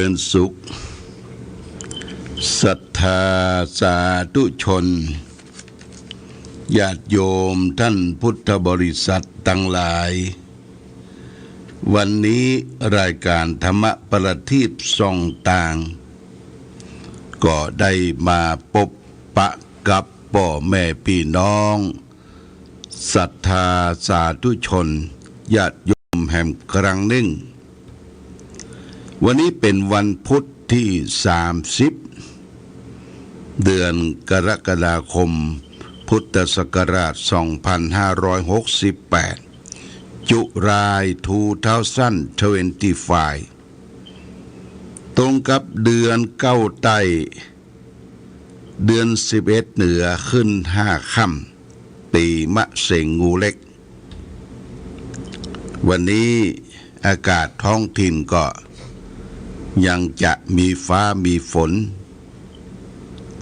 ริญสุขศรัทธาสาธุชนญาติโยมท่านพุทธบริษัททั้งหลายวันนี้รายการธรรมประทีปส่องต่างก็ได้มาพบปะกับพ่อแม่พี่น้องศรัทธาสาธุชนญาติโยมแห่งครั้งหนึ่งวันนี้เป็นวันพุธที่30เดือนกรกฎาคมพุทธศักราช2568จุราย2025ตรงกับเดือนเก้าไต้เดือน11เหนือขึ้น5ค่ำปีมะเส็งงูเล็กวันนี้อากาศท้องถิ่นก็ยังจะมีฟ้ามีฝน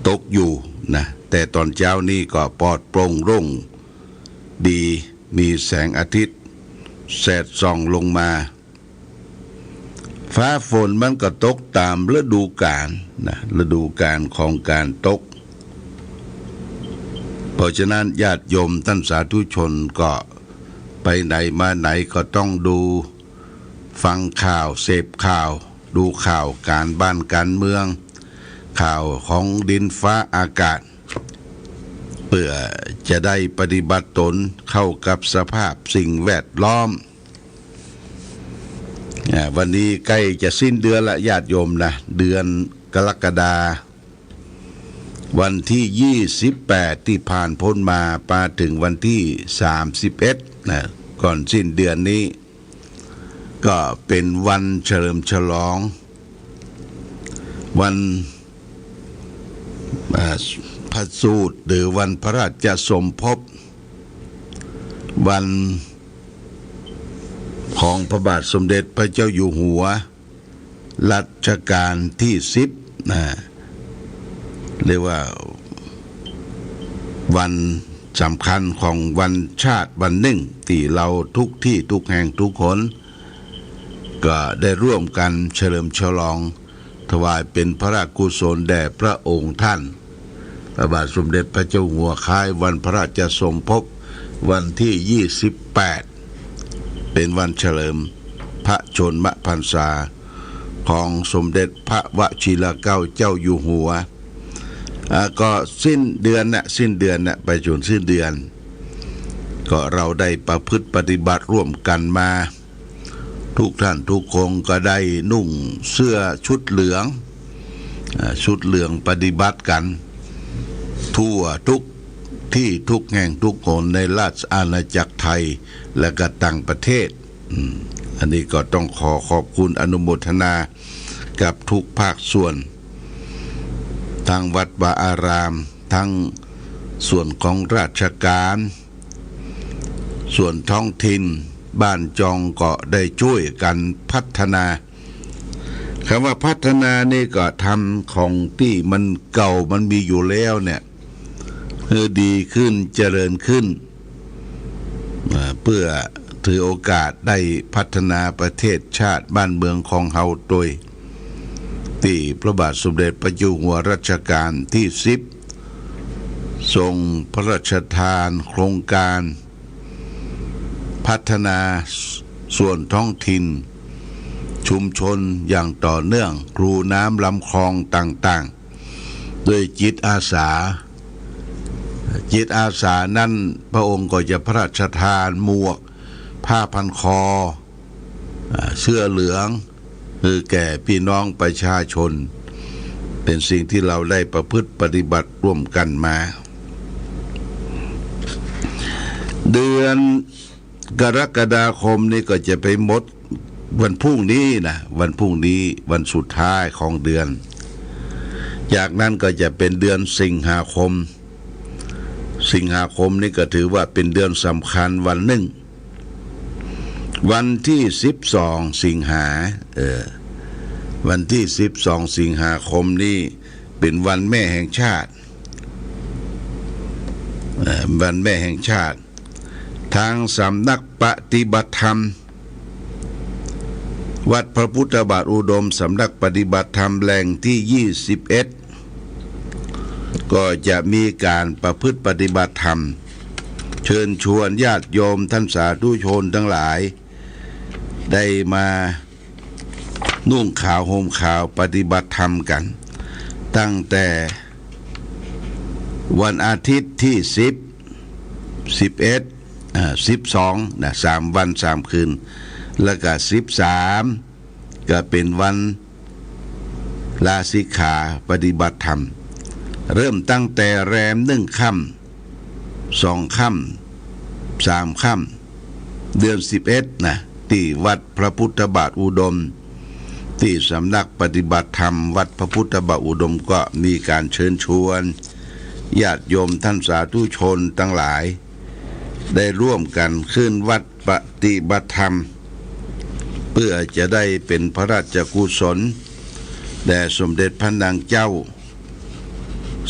ตกอยู่นะแต่ตอนเช้านี้ก็ปลอดโปร่งโล่งดีมีแสงอาทิตย์แสดส่องลงมาฟ้าฝนมันก็ตกตามฤดูกาลนะฤดูกาลของการตกเพราะฉะนั้นญาติโยมท่านสาธุชนก็ไปไหนมาไหนก็ต้องดูฟังข่าวเสพข่าวดูข่าวการบ้านการเมืองข่าวของดินฟ้าอากาศเพื่อจะได้ปฏิบัติตนเข้ากับสภาพสิ่งแวดล้อมวันนี้ใกล้จะสิ้นเดือนละญาติโยมนะเดือนกรกฎาวันที่28ที่ผ่านพ้นมาถึงวันที่31นะก่อนสิ้นเดือนนี้ก็เป็นวันเฉลิมฉลองวันพระสูตรหรือวันพระราชสมภพวันของพระบาทสมเด็จพระเจ้าอยู่หัวรัชกาลที่10นะเรียกว่าวันสำคัญของวันชาติวันหนึ่งที่เราทุกที่ทุกแห่งทุกคนก็ได้ร่วมกันเฉลิมฉลองถวายเป็นพระราชกุศลแด่พระองค์ท่านพระบาทสมเด็จพระเจ้าอยู่หัวคล้ายวันพระราชสมภพวันที่28เป็นวันเฉลิมพระชนมพรรษาของสมเด็จพระวชิรเกล้าเจ้าอยู่หัวก็สิ้นเดือนนะไปจนสิ้นเดือนก็เราได้ประพฤติปฏิบัติร่วมกันมาทุกท่านทุกคนก็ได้นุ่งเสื้อชุดเหลืองปฏิบัติกันทั่วทุกที่ทุกแห่งทุกคนในราชอาณาจักรไทยและก็ต่างประเทศอันนี้ก็ต้องขอบคุณอนุโมทนากับทุกภาคส่วนทั้งวัดวาอารามทั้งส่วนของราชการส่วนท้องถิ่นบ้านจองก็ได้ช่วยกันพัฒนาคำว่าพัฒนานี่ก็ทำของที่มันเก่ามันมีอยู่แล้วเนี่ยให้ดีขึ้นเจริญขึ้นเพื่อถือโอกาสได้พัฒนาประเทศชาติบ้านเมืองของเฮาโดยที่พระบาทสมเด็จพระเจ้าอยู่หัวรัชกาลที่10ทรงพระราชทานโครงการพัฒนาส่วนท้องถิ่นชุมชนอย่างต่อเนื่องครูน้ำลำคลองต่างๆด้วยจิตอาสานั้นพระองค์ก็จะพระราชทานหมวกผ้าพันคอเสื้อเหลืองคือแก่พี่น้องประชาชนเป็นสิ่งที่เราได้ประพฤติปฏิบัติร่วมกันมาเดือนกรกฎาคมนี้ก็จะไปหมดวันพรุ่งนี้นะวันพรุ่งนี้วันสุดท้ายของเดือนจากนั้นก็จะเป็นเดือนสิงหาคมนี่ก็ถือว่าเป็นเดือนสำคัญวันหนึ่งวันที่12สิงหาวันที่12สิงหาคมนี้เป็นวันแม่แห่งชาติวันแม่แห่งชาติทางสำนักปฏิบัติธรรม วัดพระพุทธบาทอุดมสำนักปฏิบัติธรรมแหล่งที่21ก็จะมีการประพฤติปฏิบัติธรรมเชิญชวนญาติโยมท่านสาธุชนทั้งหลายได้มานุ่งขาวห่มขาวปฏิบัติธรรมกันตั้งแต่วันอาทิตย์ที่10 11 12นะ3 วัน 3 คืนแล้วก็13ก็เป็นวันลาสิกขาปฏิบัติธรรมเริ่มตั้งแต่แรม1 ค่ำ2 ค่ำ3 ค่ำเดือน11นะที่วัดพระพุทธบาทอุดมที่สำนักปฏิบัติธรรมวัดพระพุทธบาทอุดมก็มีการเชิญชวนญาติโยมท่านสาธุชนทั้งหลายได้ร่วมกันขึ้นวัดปฏิบัติธรรมเพื่อจะได้เป็นพระราชกุศลแด่สมเด็จพระนางเจ้า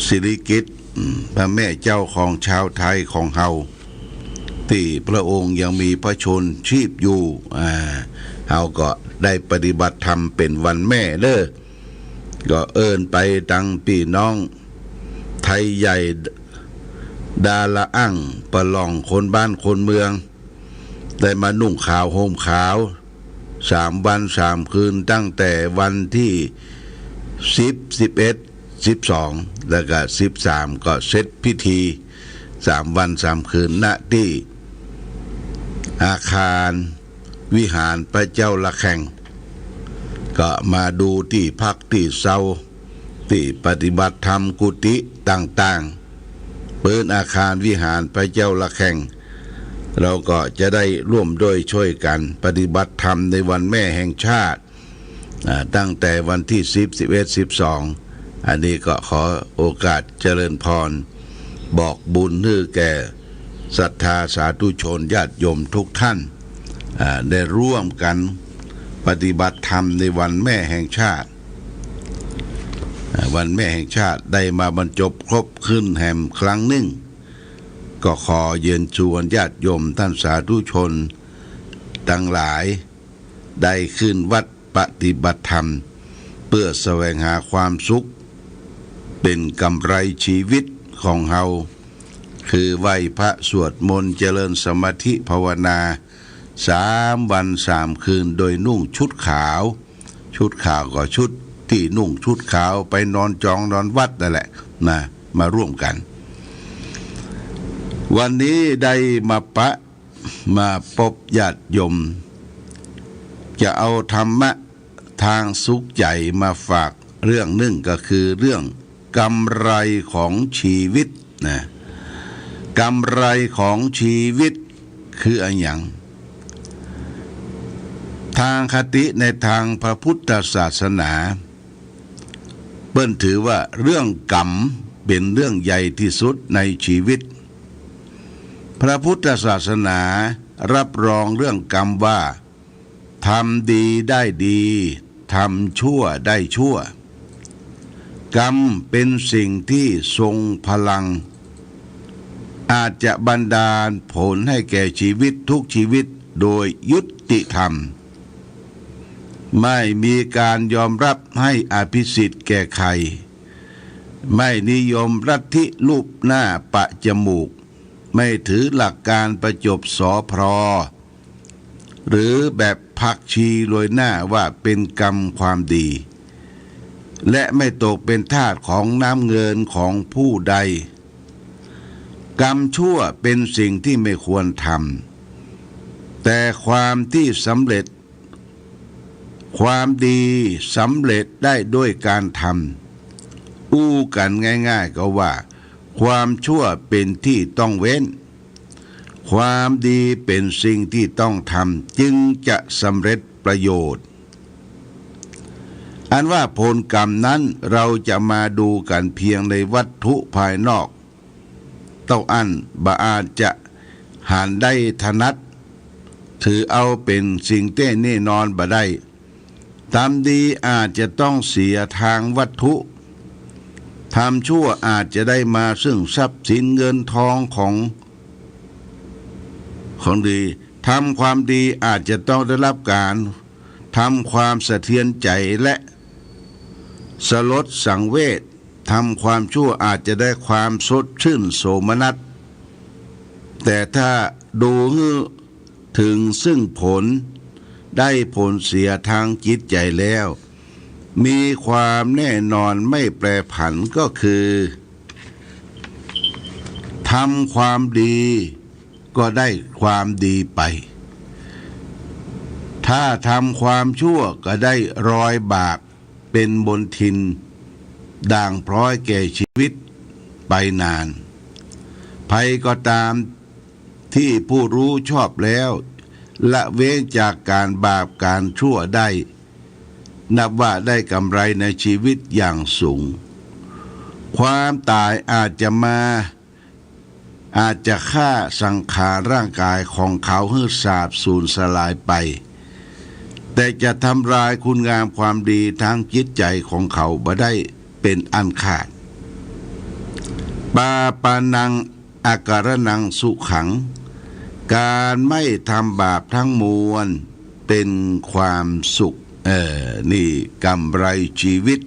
สิริกิติ์พระแม่เจ้าของชาวไทยของเฮาที่พระองค์ยังมีพระชนชีพอยู่เฮาก็ได้ปฏิบัติธรรมเป็นวันแม่เด้อก็เอิ้นไปตั้งพี่น้องไทยใหญ่ดาละอั่งประลองคนบ้านคนเมืองได้มานุ่งขาวห่มขาว3 วัน 3 คืนตั้งแต่วันที่10 11 12แล้วก็13ก็เสร็จพิธี3 วัน 3 คืนณที่อาคารวิหารพระเจ้าละแข่งก็มาดูที่พักที่เซาที่ปฏิบัติธรรมกุฏิต่างๆเปิดอาคารวิหารพระเจ้าละแข่งเราก็จะได้ร่วมด้วยช่วยกันปฏิบัติธรรมในวันแม่แห่งชาติตั้งแต่วันที่10 11 12อันนี้ก็ขอโอกาสเจริญพรบอกบุญให้แก่ศรัทธาสาธุชนญาติโยมทุกท่านได้ร่วมกันปฏิบัติธรรมในวันแม่แห่งชาติวันแม่แห่งชาติได้มาบรรจบครบขึ้นแห่มครั้งหนึ่งก็ขอเยินชวนญาติโยมท่านสาธุชนทั้งหลายได้ขึ้นวัดปฏิบัติธรรมเพื่อแสวงหาความสุขเป็นกำไรชีวิตของเฮาคือไหว้พระสวดมนต์เจริญสมาธิภาวนา3 วัน 3 คืนโดยนุ่งชุดขาวก็ชุดที่นุ่งชุดขาวไปนอนจองนอนวัดนั่นแหละนะมาร่วมกันวันนี้ได้มาพบญาติโยมจะเอาธรรมะทางสุขใจมาฝากเรื่องหนึ่งก็คือเรื่องกำไรของชีวิตนะกำไรของชีวิตคืออะไรอย่างทางคติในทางพระพุทธศาสนาเปิ้นถือว่าเรื่องกรรมเป็นเรื่องใหญ่ที่สุดในชีวิตพระพุทธศาสนารับรองเรื่องกรรมว่าทำดีได้ดีทำชั่วได้ชั่วกรรมเป็นสิ่งที่ทรงพลังอาจจะบันดาลผลให้แก่ชีวิตทุกชีวิตโดยยุติธรรมไม่มีการยอมรับให้อภิสิทธิ์แก่ใครไม่นิยมลัทธิรูปหน้าปะจมูกไม่ถือหลักการประจบสอพรหรือแบบผักชีโรยหน้าว่าเป็นกรรมความดีและไม่ตกเป็นทาสของน้ำเงินของผู้ใดกรรมชั่วเป็นสิ่งที่ไม่ควรทำแต่ความที่สำเร็จความดีสำเร็จได้ด้วยการทำอู้กันง่ายๆก็ว่าความชั่วเป็นที่ต้องเว้นความดีเป็นสิ่งที่ต้องทำจึงจะสำเร็จประโยชน์อันว่าผลกรรมนั้นเราจะมาดูกันเพียงในวัตถุภายนอกเต้าอั้นบาอาจจะหานได้ถนัดถือเอาเป็นสิ่งแน่นอนบ่ได้ทำดีอาจจะต้องเสียทางวัตถุทำชั่วอาจจะได้มาซึ่งทรัพย์สินเงินทองของดีทำความดีอาจจะต้องได้รับการ ทำความสะเทือนใจและสลดสังเวชทำความชั่วอาจจะได้ความสดชื่นโสมนัสแต่ถ้าดูถึงซึ่งผลได้ผลเสียทางจิตใจแล้วมีความแน่นอนไม่แปรผันก็คือทำความดีก็ได้ความดีไปถ้าทำความชั่วก็ได้รอยบาปเป็นบนทินด่างพร้อยแก่ชีวิตไปนานภัยก็ตามที่ผู้รู้ชอบแล้วละเว้นจากการบาปการชั่วได้นับว่าได้กำไรในชีวิตอย่างสูงความตายอาจจะฆ่าสังขารร่างกายของเขาให้สาบสูญสลายไปแต่จะทำลายคุณงามความดีทางจิตใจของเขาบ่ได้เป็นอันขาดปาปานังอาการนังสุขังการไม่ทำบาปทั้งมวลเป็นความสุขนี่กำไรชีวิต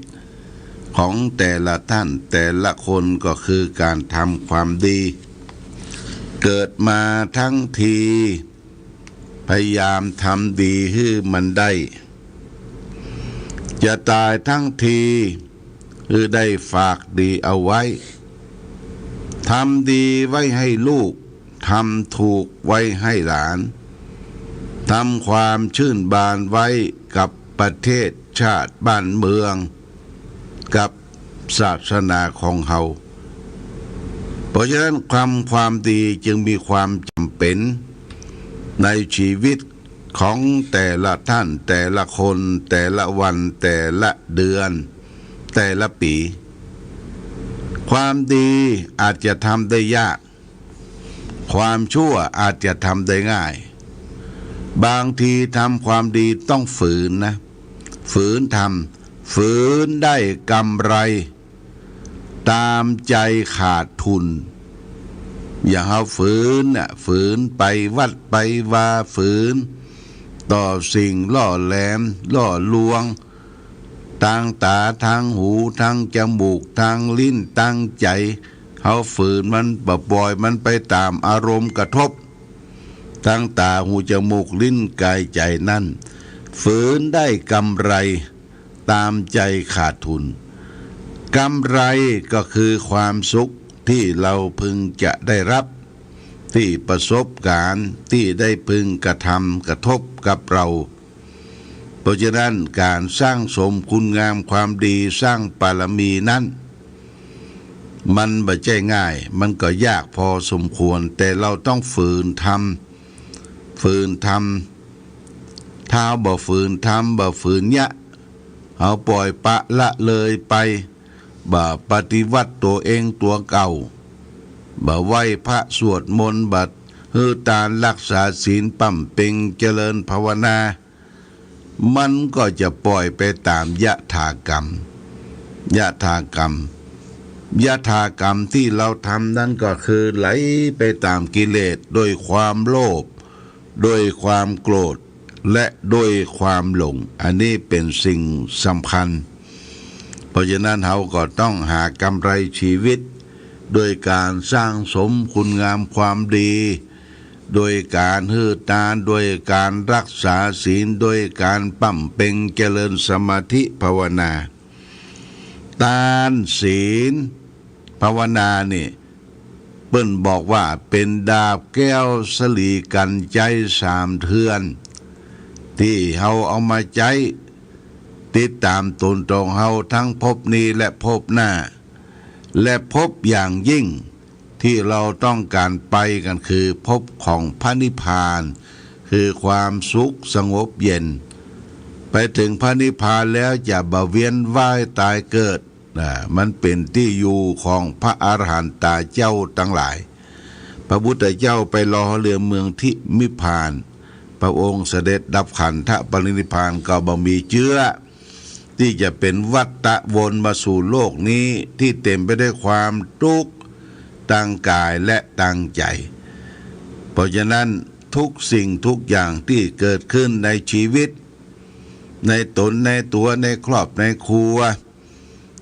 ของแต่ละท่านแต่ละคนก็คือการทำความดีเกิดมาทั้งทีพยายามทำดีให้มันได้จะตายทั้งทีคือได้ฝากดีเอาไว้ทำดีไว้ให้ลูกทำถูกไว้ให้หลานทำความชื่นบานไว้กับประเทศชาติบ้านเมืองกับศาสนาของเขาเพราะฉะนั้นความดีจึงมีความจำเป็นในชีวิตของแต่ละท่านแต่ละคนแต่ละวันแต่ละเดือนแต่ละปีความดีอาจจะทำได้ยากความชั่วอาจจะทำได้ง่ายบางทีทำความดีต้องฝืนนะฝืนทำฝืนได้กำไรตามใจขาดทุนอย่าเอาฝืนฝืนไปวัดไปวาฝืนต่อสิ่งล่อแหลมล่อลวงทางตาทางหูทางจมูกทางลิ้นทางใจเอาฝืนมันปล่อยมันไปตามอารมณ์กระทบทางตาหูจมูกลิ้นกายใจนั่นฝืนได้กำไรตามใจขาดทุนกำไรก็คือความสุขที่เราพึงจะได้รับที่ประสบการณ์ที่ได้พึงกระทำกระทบกับเราเพราะฉะนั้นการสร้างสมคุณงามความดีสร้างบารมีนั้นมันไม่ใช่ง่ายมันก็ยากพอสมควรแต่เราต้องฝืนทำถ้าบ่ฝืนทำบ่ฝืนเอาปล่อยปะละเลยไปบ่ปฏิวัติตัวเองตัวเก่าบ่ไหว้พระสวดมนต์บ่ทานรักษาศีลปั่มเพ็งเจริญภาวนามันก็จะปล่อยไปตามยถากรรมที่เราทำนั้นก็คือไหลไปตามกิเลสโดยความโลภโดยความโกรธและโดยความหลงอันนี้เป็นสิ่งสำคัญเพราะฉะนั้นเราก็ต้องหากำไรชีวิตโดยการสร้างสมคุณงามความดีโดยการฮือตานโดยการรักษาศีลโดยการปั่มเพ็งเจริญสมาธิภาวนาทานศีลภาวนานี่เปิ้นบอกว่าเป็นดาบแก้วสลีกันใจ3 เทือนที่เฮาเอามาใจติดตามตนตรงเฮาทั้งภพนี้และภพหน้าและภพอย่างยิ่งที่เราต้องการไปกันคือภพของพระนิพพานคือความสุขสงบเย็นไปถึงพระนิพพานแล้วจะบ่เวียนว่ายตายเกิดมันเป็นที่อยู่ของพระอรหันตเจ้าทั้งหลายพระพุทธเจ้าไปรอเรือเมืองทิมิพานพระองค์เสด็จดับขันธปรินิพพานก็บ่มีเชื้อที่จะเป็นวัฏฏะวนมาสู่โลกนี้ที่เต็มไปด้วยความทุกข์ตั้งกายและตั้งใจเพราะฉะนั้นทุกสิ่งทุกอย่างที่เกิดขึ้นในชีวิต ในตนในตัวในครอบในครัว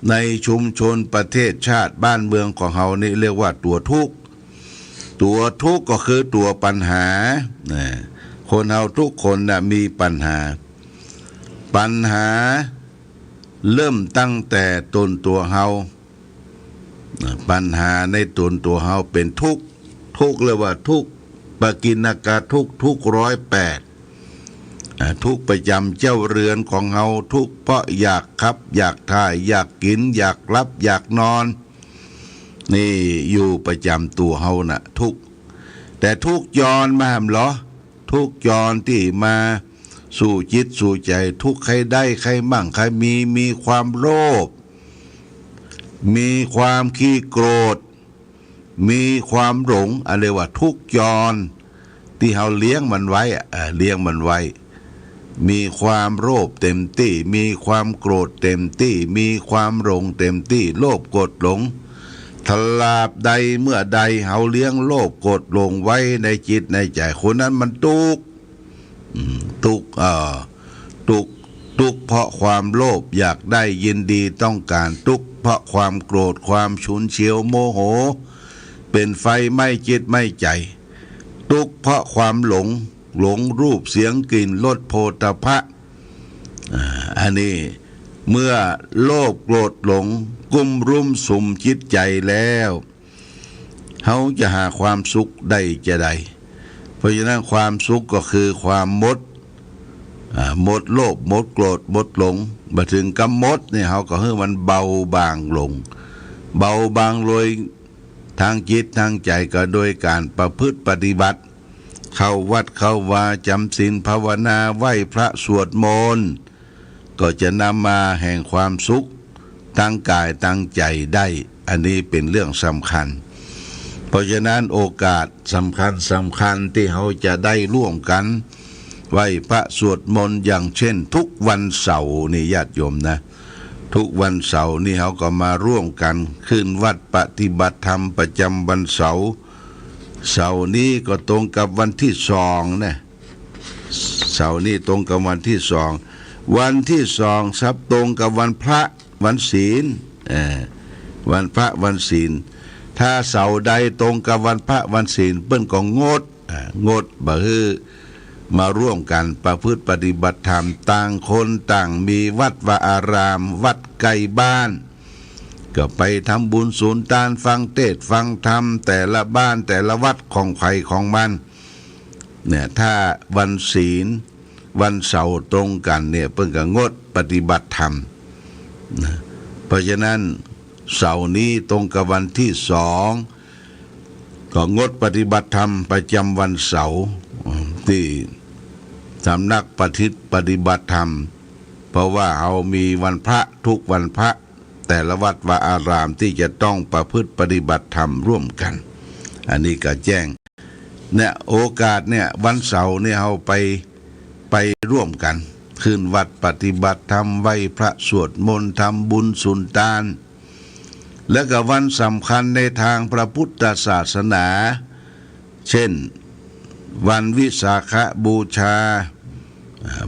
ในชุมชนประเทศชาติบ้านเมืองของเฮานี่เรียกว่าตัวทุกข์ก็คือตัวปัญหาคนเฮาทุกคนน่ะมีปัญหาเริ่มตั้งแต่ตนตัวเฮาปัญหาในตนตัวเฮาเป็นทุกข์เรียกว่าทุกข์ปกิณกะทุกข์108ทุกข์ประจำเจ้าเรือนของเฮาทุกข์เพราะอยากขับอยากถ่ายอยากกินอยากหลับอยากนอนนี่อยู่ประจำตัวเฮาน่ะทุกข์แต่ทุกข์ย้อนมาเหรอทุกข์ย้อนที่มาสู่จิตสู่ใจทุกข์ใครได้ใครมั่งใครมีความโลภมีความขี้โกรธมีความหลงอะไรว่าทุกข์ย้อนที่เฮาเลี้ยงมันไว้มีความโลภเต็มที่มีความโกรธเต็มที่มีความหลงเต็มที่โลภโกรธหลงทลาบใดเมื่อใดเฮาเลี้ยงโลภโกรธหลงไว้ในจิตในใจคนนั้นมันทุกข์เพราะความโลภอยากได้ยินดีต้องการทุกข์เพราะความโกรธความฉุนเฉียวโมโหเป็นไฟไหม้จิตไหม้ใจทุกข์เพราะความหลงรูปเสียงกลิ่นรสโผฏฐัพพะอันนี้เมื่อโลภโกรธหลงกุมรุมสุมจิตใจแล้วเขาจะหาความสุขได้จะใดเพราะฉะนั้นความสุขก็คือความหมดโลภหมดโกรธหมดหลงมาถึงกำหมดเนี่ยเขาก็ให้มันเบาบางลงโดยทางจิตทางใจก็โดยการประพฤติปฏิบัติเข้าวัดเข้าวาจำศีลภาวนาไหว้พระสวดมนต์ก็จะนำมาแห่งความสุขตั้งกายตั้งใจได้อันนี้เป็นเรื่องสำคัญเพราะฉะนั้นโอกาสสำคัญที่เราจะได้ร่วมกันไหว้พระสวดมนต์อย่างเช่นทุกวันเสาร์นี่ญาติโยมนะทุกวันเสาร์นี่เขาก็มาร่วมกันขึ้นวัดปฏิบัติธรรมประจำวันเสาร์นี้ก็ตรงกับวันที่2นะเสาร์นี้ตรงกับวันที่2วันที่2ซับตรงกับวันพระวันศีลวันพระวันศีลถ้าเสาร์ใดตรงกับวันพระวันศีลเปิ้นก็งดบ่ฮือมาร่วมกันประพฤติปฏิบัติธรรมต่างคนต่างมีวัดวาอารามวัดใกล้บ้านก็ไปทำบุญศูนย์ตานฟังเทศฟังธรรมแต่ละบ้านแต่ละวัดของใครของมันเนี่ยถ้าวันศีลวันเสาร์ตรงกันเนี่ยเพิ่งก็งดปฏิบัติธรรมนะเพราะฉะนั้นเสาร์นี้ตรงกับวันที่2ก็งดปฏิบัติธรรมประจำวันเสาร์ที่สำนักปฏิบัติธรรมเพราะว่าเอามีวันพระทุกวันพระแต่ละวัดวาอารามที่จะต้องประพฤติปฏิบัติธรรมร่วมกันอันนี้ก็แจ้งเนี่ยโอกาสเนี่ยวันเสาร์เนี่ยเอาไปร่วมกันขึ้นวัดปฏิบัติธรรมไหว้พระสวดมนต์ทำบุญสุนทานและก็วันสำคัญในทางพระพุทธศาสนาเช่นวันวิสาขบูชา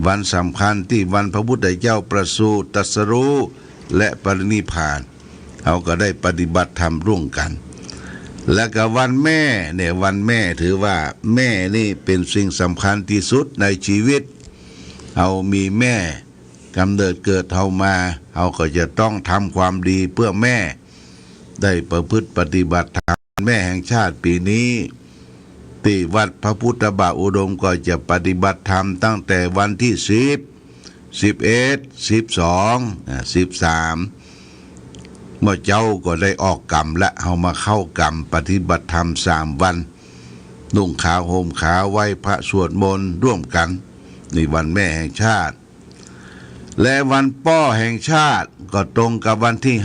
วันสำคัญที่วันพระพุทธเจ้าประสูติตรัสรู้และปรินิพพานเขาก็ได้ปฏิบัติธรรมร่วมกันและก็วันแม่เนี่ยวันแม่ถือว่าแม่นี่เป็นสิ่งสำคัญที่สุดในชีวิตเอามีแม่กำเนิดเกิดเขามาเขาก็จะต้องทำความดีเพื่อแม่ได้ประพฤติปฏิบัติธรรมแม่แห่งชาติปีนี้ที่วัดพระพุทธบาทอุดมก็จะปฏิบัติธรรมตั้งแต่วันที่10 11 12 13เมื่อเจ้าก็ได้ออกกรรมและเอามาเข้ากรรมปฏิบัติธรรม3วันนุ่งขาวห่มขาวไหว้พระสวดมนต์ร่วมกันในวันแม่แห่งชาติและวันพ่อแห่งชาติก็ตรงกับวันที่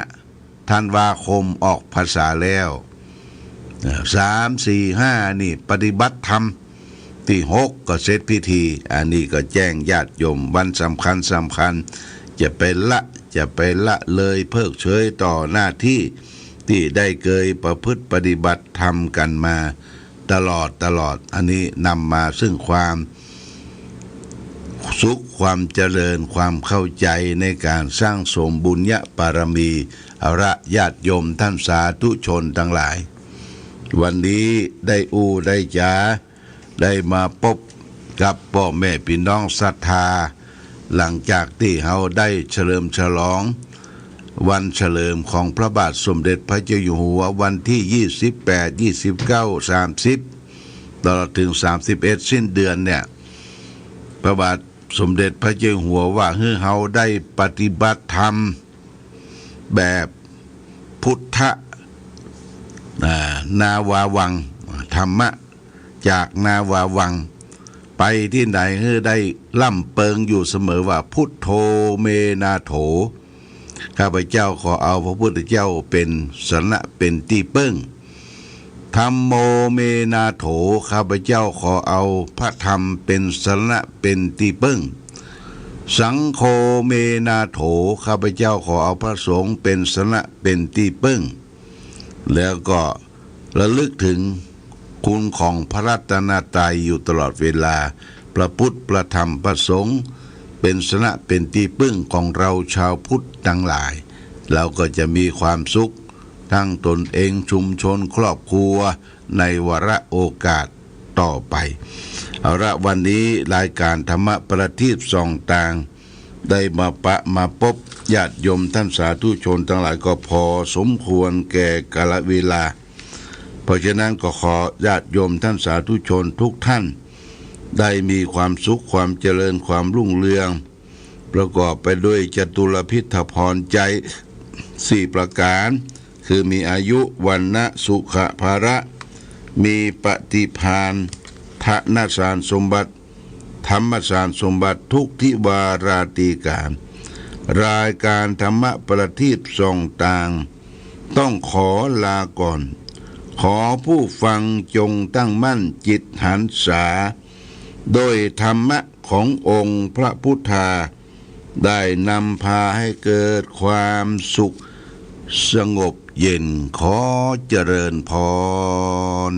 5 ธันวาคมออกพรรษาแล้ว3 4 5นี่ปฏิบัติธรรมที่6ก็เสร็จพิธีอันนี้ก็แจ้งญาติโยมวันสำคัญจะไปละเลยเพิกเฉยต่อหน้าที่ที่ได้เคยประพฤติปฏิบัติธรรมกันมาตลอดอันนี้นำมาซึ่ง สุขความเจริญความเข้าใจในการสร้างสมบุญญบารมีเอาละญาติโยมท่านสาธุชนทั้งหลายวันนี้ได้ได้จ๋าได้มาพบกับพ่อแม่พี่น้องศรัทธาหลังจากที่เขาได้เฉลิมฉลองวันเฉลิมของพระบาทสมเด็จพระเจ้าอยู่หัววันที่28 29 30ตลอดถึง31สิ้นเดือนเนี่ยพระบาทสมเด็จพระเจ้าอยู่หัวว่าให้เขาได้ปฏิบัติธรรมแบบพุทธนาวาวังธรรมะจากนาวาวังไปที่ไหนให้ได้ล่ำเปิงอยู่เสมอว่าพุทโธเมนาโถข้าพเจ้าขอเอาพระพุทธเจ้าเป็นสรณะเป็นที่พึ่งธัมโมเมนาโถข้าพเจ้าขอเอาพระธรรมเป็นสรณะเป็นที่พึ่งสังโฆเมนาโถข้าพเจ้าขอเอาพระสงฆ์เป็นสรณะเป็นที่พึ่งแล้วก็ระลึกถึงคุณของพระรัตนตรัยอยู่ตลอดเวลาพระพุทธพระธรรมพระสงฆ์เป็นสรณะเป็นที่พึ่งของเราชาวพุทธทั้งหลายเราก็จะมีความสุขทั้งตนเองชุมชนครอบครัวในวาระโอกาสต่อไปเอาละวันนี้รายการธรรมะประทีปส่องต่างได้มาพบญาติโยมท่านสาธุชนทั้งหลายก็พอสมควรแก่กาลเวลาเพราะฉะนั้นก็ขอญาติโยมท่านสาธุชนทุกท่านได้มีความสุขความเจริญความรุ่งเรืองประกอบไปด้วยจตุรพิธพรใจ4ประการคือมีอายุวันนะสุขภาระมีปฏิภาณธนสารสมบัติธรรมสารสมบัติทุกทิวาราตีการรายการธรรมะประทีปส่องต่างต้องขอลาก่อนขอผู้ฟังจงตั้งมั่นจิตหันษาโดยธรรมะขององค์พระพุทธาได้นำพาให้เกิดความสุขสงบเย็นขอเจริญพร